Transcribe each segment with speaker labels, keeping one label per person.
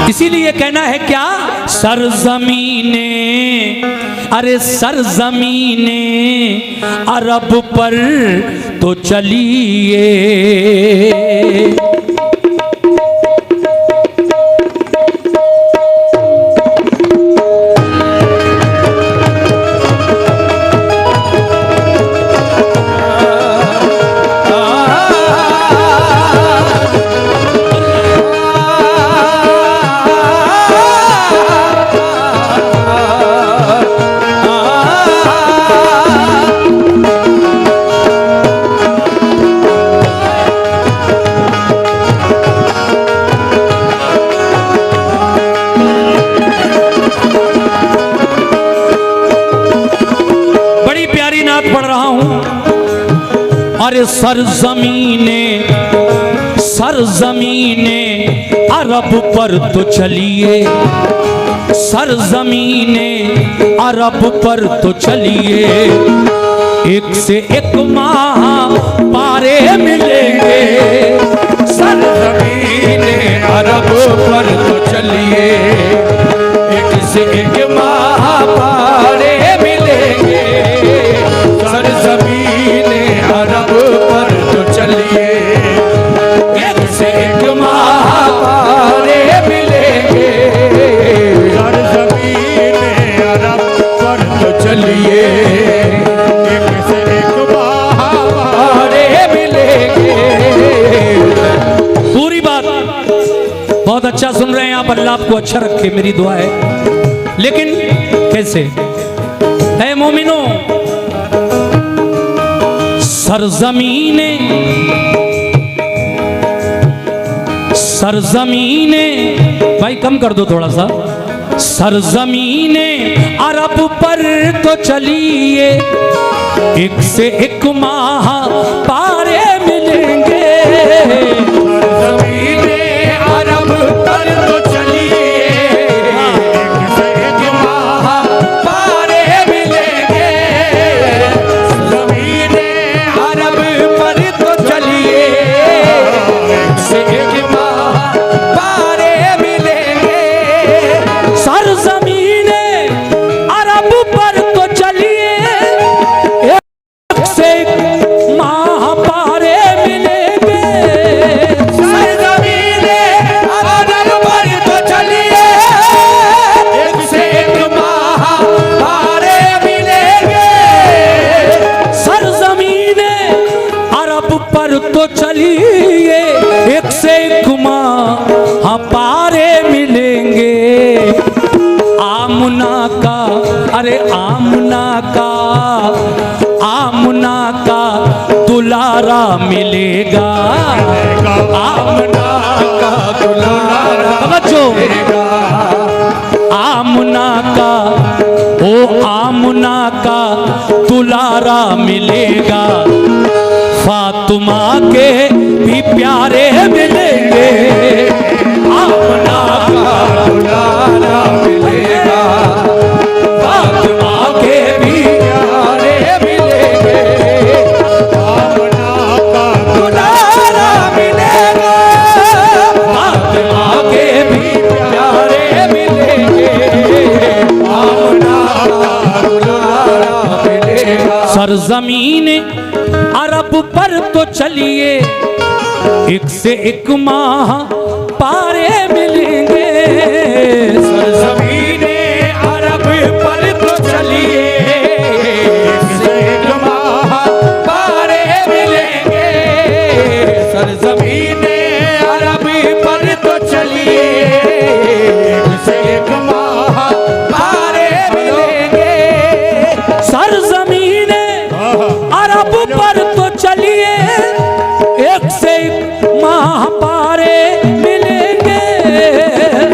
Speaker 1: इसीलिए कहना है क्या, सरजमीने, अरे सरजमीने अरब पर तो चलिए। अरे सरजमीने, सरजमीने अरब पर तो चलिए, सरजमीने अरब पर तो चलिए। एक से एक माह पारे मिलेंगे, सरजमीने अरब पर तो चलिए। एक से एक माह पारे मिलेंगे, सरजमीने अरब पर तो चलिए। एक से एक माह पारे मिलेंगे, सरजमीने अरब पर तो चलिए। एक से एक माह पारे मिलेंगे। पूरी बात बहुत अच्छा सुन रहे हैं आप, अल्लाह आपको अच्छा रखे, मेरी दुआ है। लेकिन कैसे है मोमिनो, सरजमीने, सरजमीने, भाई कम कर दो थोड़ा सा, सरजमीने अरब पर तो चलिए। एक से एक माह पारे मिलेंगे, सरजमीने अरब पर तो चलिए। एक से एक माह पारे मिलेंगे, जमीने अरब पर तो चलिए। एक से एक माह पारे मिलेंगे, सरजमीने अरब पर तो चलिए। एक से एक माह पारे मिलेंगे, सरजमीने अरब पर तो चलिए। एक से एक माह पारे मिलेंगे, सरजमीने अरब पर तो चलिए। एक से एक माह पारे मिलेंगे। आमना का, अरे आमना का, आमना का दुलारा मिलेगा, आमना का दुलारा मिलेगा। आमना का, ओ आमना का दुलारा मिलेगा। फातिमा के भी प्यारे मिलेंगे, आमना का दुलारा मिलेगा। फातिमा के भी प्यारे मिलेंगे, आमना का दुलारा मिलेगा। फातिमा के भी प्यारे मिलेंगे, आमना का दुलारा मिलेगा। सरजमीने अरब पर तो चलिए। एक से एक माह पारे मिलेंगे, सरजमीने अरब पर तो चलिए। एक से एक माह पारे मिलेंगे, सरजमीने अरब पर तो चलिए। एक से एक माह पारे मिलेंगे, सरजमीने अरब पर तो चलिए। एक से एक माह पारे मिलेंगे,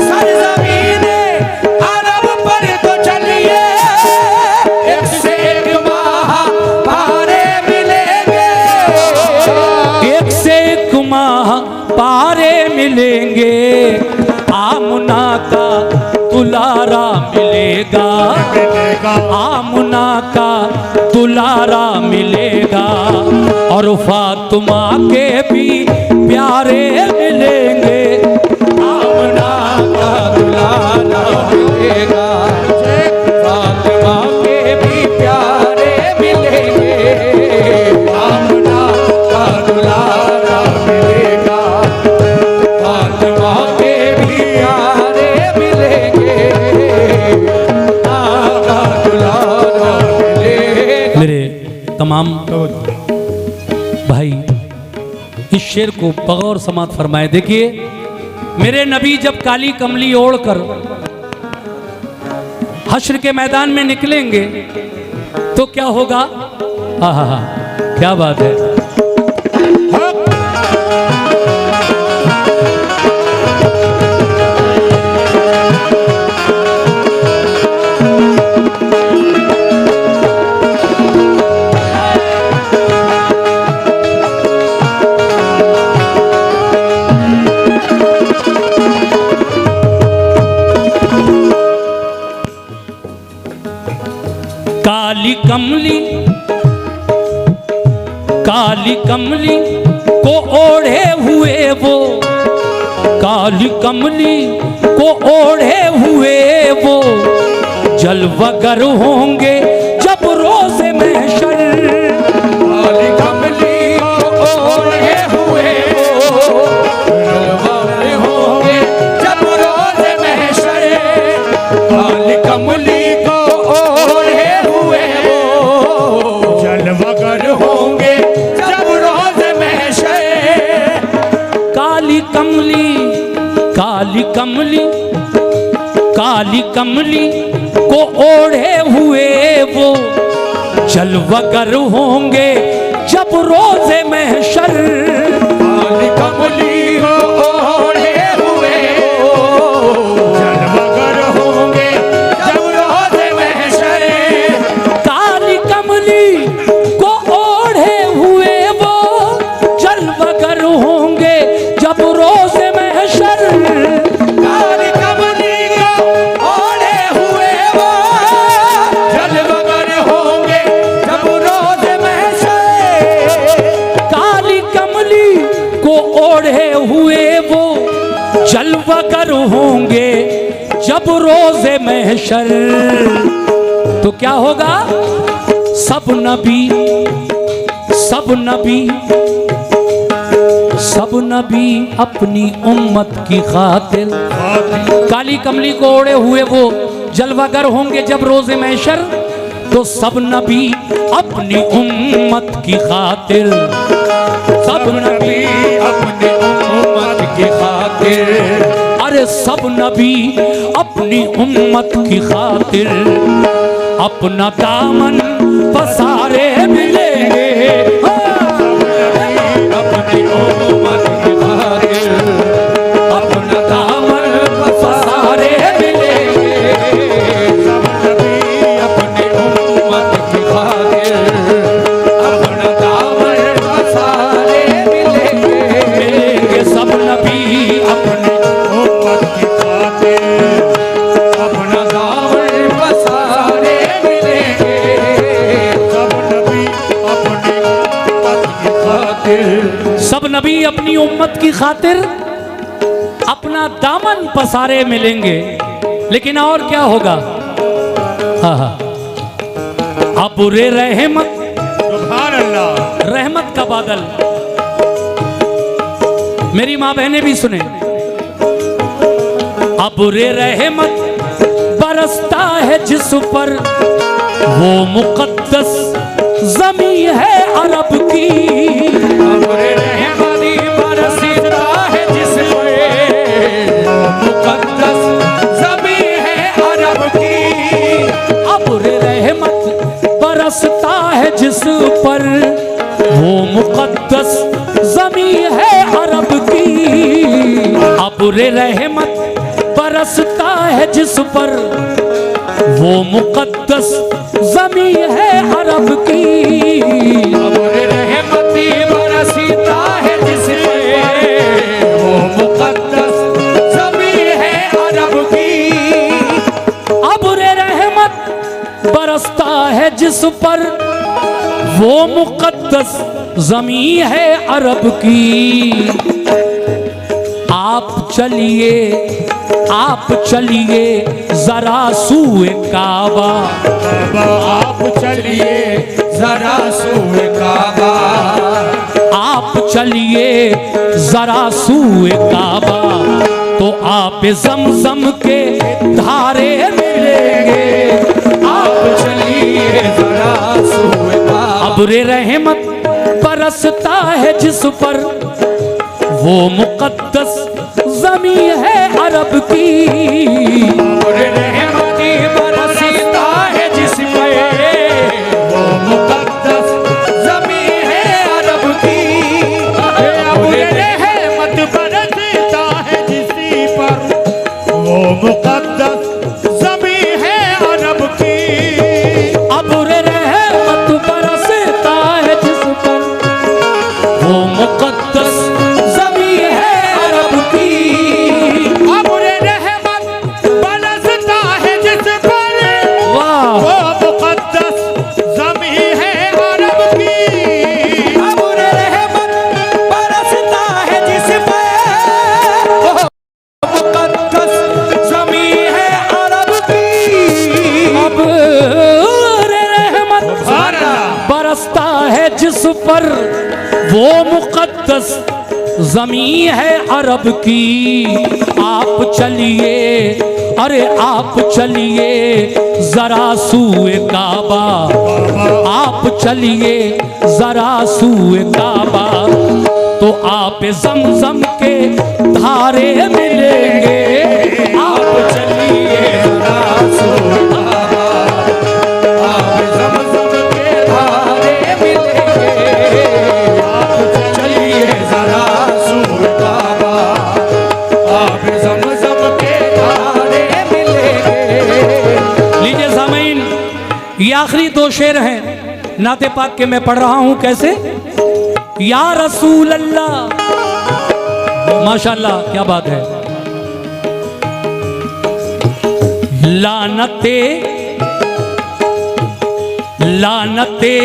Speaker 1: सरजमीने अरब पर तो चलिए। एक से एक माह पारे मिलेंगे, एक से एक माह पारे मिलेंगे। आमना का दुलारा मिलेगा, आमना का दुलारा मिलेगा। और फातिमा के भी प्यारे मिलेंगे, आमना का तमाम भाई इस शेर को बगौर समात फरमाए। देखिए मेरे नबी जब काली कमली ओढ़कर हश्र के मैदान में निकलेंगे तो क्या होगा? आहा, क्या बात है। काली कमली को ओढ़े हुए वो, काली कमली को ओढ़े हुए वो जलवागर होंगे जब रोज़े महशर।
Speaker 2: काली कमली को ओढ़े हुए वो जलवागर होंगे जब रोज़े महशर। काली कमली को ओढ़े हुए वो जलवागर होंगे जब रोज़े महशर।
Speaker 1: काली कमली, काली कमली, काली कमली को ओढ़े हुए वो जलवागर होंगे जब रोज़े महशर।
Speaker 2: काली कमली को ओढ़े हुए वो जलवागर होंगे जब रोज़े महशर।
Speaker 1: काली कमली को ओढ़े हुए वो जलवागर होंगे जब रोज़े महशर।
Speaker 2: काली कमली को ओढ़े हुए वो जलवागर होंगे जब रोज़े महशर।
Speaker 1: काली कमली को ओढ़े हुए वो जलवागर होंगे जब रोज़े महशर। तो क्या होगा? सब नबी, सब नबी, सब नबी अपनी उम्मत की खातिर। काली कमली को ओढ़े हुए वो जलवागर होंगे जब रोज़े महशर। तो सब नबी अपनी उम्मत की खातिर, सब नबी
Speaker 2: अपनी उम्मत की खातिर।
Speaker 1: अरे सब नबी अपनी उम्मत की खातिर अपना दामन पसारे मिलेंगे।
Speaker 2: अपनी उम्मत की खातिर अपना दामन पसारे मिलेंगे। सब नबी अपनी उम्मत की खातिर अपना दामन पसारे मिलेंगे।
Speaker 1: सब नबी अपनी
Speaker 2: उम्मत की खातिर अपना दामन पसारे मिलेंगे। सब नबी अपनी उम्मत की खातिर,
Speaker 1: सब नबी अपनी उम्मत की खातिर अपना दामन पसारे मिलेंगे। लेकिन और क्या होगा? अबुरे रहमत,
Speaker 2: सुभान अल्लाह,
Speaker 1: रहमत का बादल। मेरी माँ बहनें भी सुने। अबुरे रहमत बरसता है जिस पर वो मुकद्दस ज़मी है अरब की।
Speaker 2: अबुरे रहमती बरसता है जिस पर वो मुकद्दस ज़मी है अरब की।
Speaker 1: अबुरे रहमत बरसता है जिस पर वो मुकद्दस ज़मी है अरब की। अबुरे रहमत बरसता है जिस पर वो मुकद्दस ज़मी है अरब की।
Speaker 2: अबुरे रहमती बरसता है जिस पर वो मुकद्दस ज़मी है अरब की।
Speaker 1: अबुरे रहमत बरसता है जिस पर वो मुकद्दस ज़मी है अरब की। आप चलिए, आप चलिए जरा सूए काबा।
Speaker 2: आप चलिए जरा सूए काबा।
Speaker 1: आप चलिए जरा सूए काबा तो आप ज़मज़म के धारे मिलेंगे।
Speaker 2: आप चलिए जरा सूए काबा।
Speaker 1: अब्र रहमत बरसता है जिस पर, वो मुकद्दस ज़मीं है अरब की।
Speaker 2: अब्र रहमत बरसता है जिस पर, वो मुकद्दस ज़मीं है अरब की। अब्र रहमत बरसता है जिस पर, वो मुकद्दस ज़मीं है अरब की।
Speaker 1: अब्र रहमत बरसता है जिस पर, वो मुकद्दस ज़मीं है अरब की।
Speaker 2: अब्र रहमत बरसता है जिस पर,
Speaker 1: वाह
Speaker 2: वो मुकद्दस ज़मीं है अरब की।
Speaker 3: अब्र रहमत बरसता है जिस पर, वो मुकद्दस ज़मीं है अरब की।
Speaker 1: अब्र रहमत बरसता है जिस पर, वो मुकद्दस ज़मीं है अरब की। आप चलिए, अरे आप चलिए जरा सूए काबा, आप चलिए जरा सूए काबा, तो आप ज़मज़म के धारे मिलेंगे। आप चलिए जरा सूए काबा, आप ज़मज़म के धारे मिलेंगे।
Speaker 2: आप चलिए जरा सूए काबा, आप ज़मज़म के धारे मिलेंगे।
Speaker 1: लीजिए सामीन, ये आखिरी दो शेर हैं नाते पाक के, मैं पढ़ रहा हूं कैसे। या रसूल अल्लाह, माशाअल्लाह क्या बात है। लानते लानते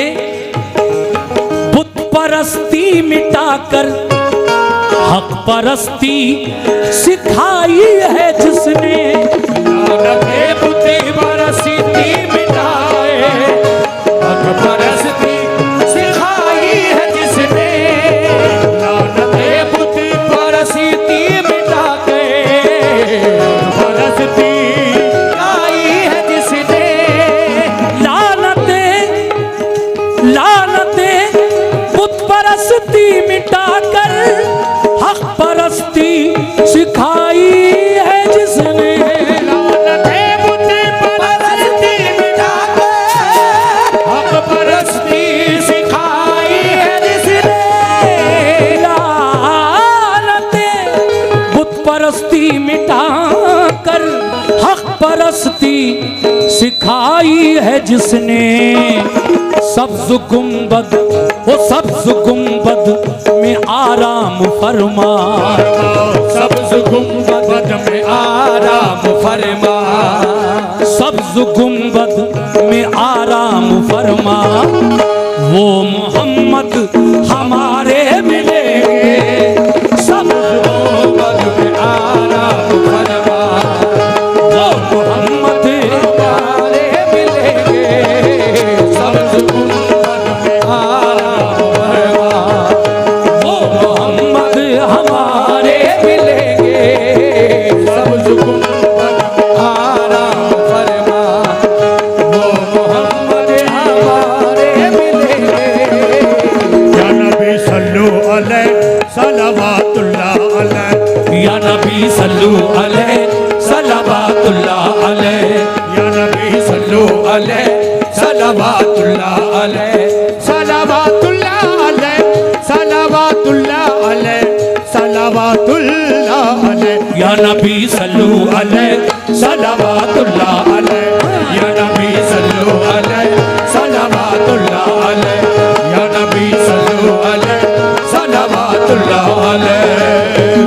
Speaker 1: बुत परस्ती मिटाकर हक परस्ती सिखाई है जिसने।
Speaker 2: लानते बुत परस्ती मिटाए, हक परस्ती सिखाई है जिसने। लानते बुत परस्ती मिटा के, परस्ती
Speaker 3: आई है जिसने।
Speaker 1: लानते लानते बुत परस्ती मिटाकर हक परस्ती सिखाई है जिसने।
Speaker 2: लानते बुत परस्ती मिटा के, हक परस्ती सिखाई है जिसने।
Speaker 1: लानते बुत परस्ती मिटाकर हक परस्ती सिखाई है जिसने। सब्ज़ गुंबद, वो सब्ज़ गुंबद में आराम फरमा,
Speaker 2: सब्ज़ गुंबद में आराम फरमा।
Speaker 1: सब्ज़ गुंबद में आराम फरमा। वो मोहम्मद हमारे मिलेंगे। सब्ज़ गुंबद में आराम फरमा, वो मोहम्मद हमारे मिलेंगे। सब्ज़ गुंबद में आराम फरमा, वो मोहम्मद हमारे मिलेंगे।
Speaker 2: सब्ज़ गुंबद में आराम फरमा, वो मोहम्मद हमारे मिलेंगे। या नबी सल्लु अलैहि सलवातुल्लाह अलैहि,
Speaker 1: या नबी सल्लु अलैहि सलवातुल्लाह अलैहि।
Speaker 2: या नबी सल्लु अलैहि सलवातुल्लाह अलैहि, सलवातुल्लाह अलैहि, सलवातुल्लाह अलैहि, सलवातुल्लाह अलैहि।
Speaker 1: या नबी सल्लु अलैहि सलवातुल्लाह अलैहि।
Speaker 2: या नबी सल्लु अलैहि सलवातुल्लाह अलैहि, या नबी सल्लु अलैहि सलवातुल्लाह अलैहि।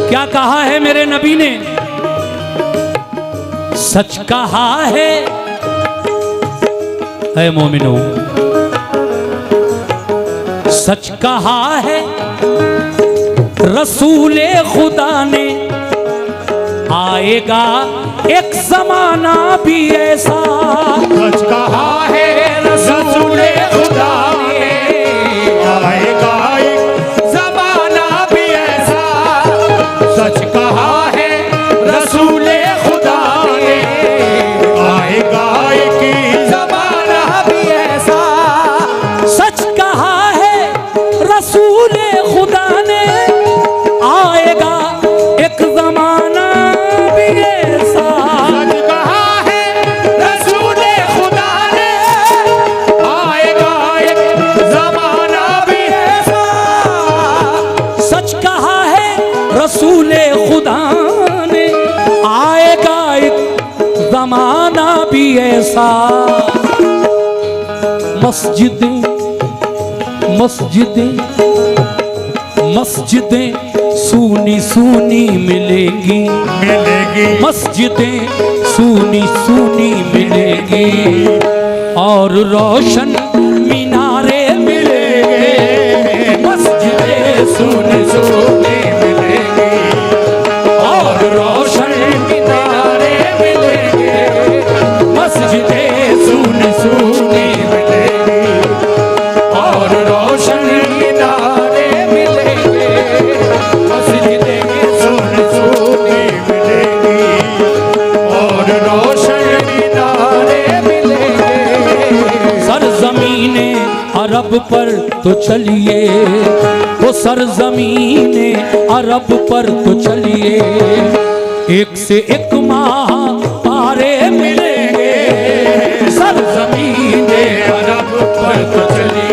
Speaker 1: क्या कहा है मेरे नबी ने? सच कहा है ऐ मोमिनो, सच कहा है रसूले खुदा ने। आएगा एक जमाना भी ऐसा,
Speaker 2: सच कहा है रसूले खुदा ने। आएगा एक ज़माना भी ऐसा, सच कहा है रसूले खुदा ने। आएगा एक ज़माना भी ऐसा,
Speaker 1: जमाना भी ऐसा, मस्जिदें मस्जिदें मस्जिदें सूनी सूनी मिलेगी, मस्जिदें सूनी सूनी मिलेगी और रोशन मीनारे मिलेंगे, मस्जिदें सूनी सूनी मिलेगी और रोशन मीनारे मिलेंगे, मस्जिदें सूनी सूनी मिलेगी और रोशन मीनारे मिलेंगे, मस्जिदें सूनी सूनी मिलेगी और रोशन मीनारे मिलेंगे। सरज़मीने अरब पर तो चलिए, वो सरज़मीने अरब पर तो चलिए, एक से एक माह तारे मिलेंगे, सरज़मीने अरब पर तो चलिए।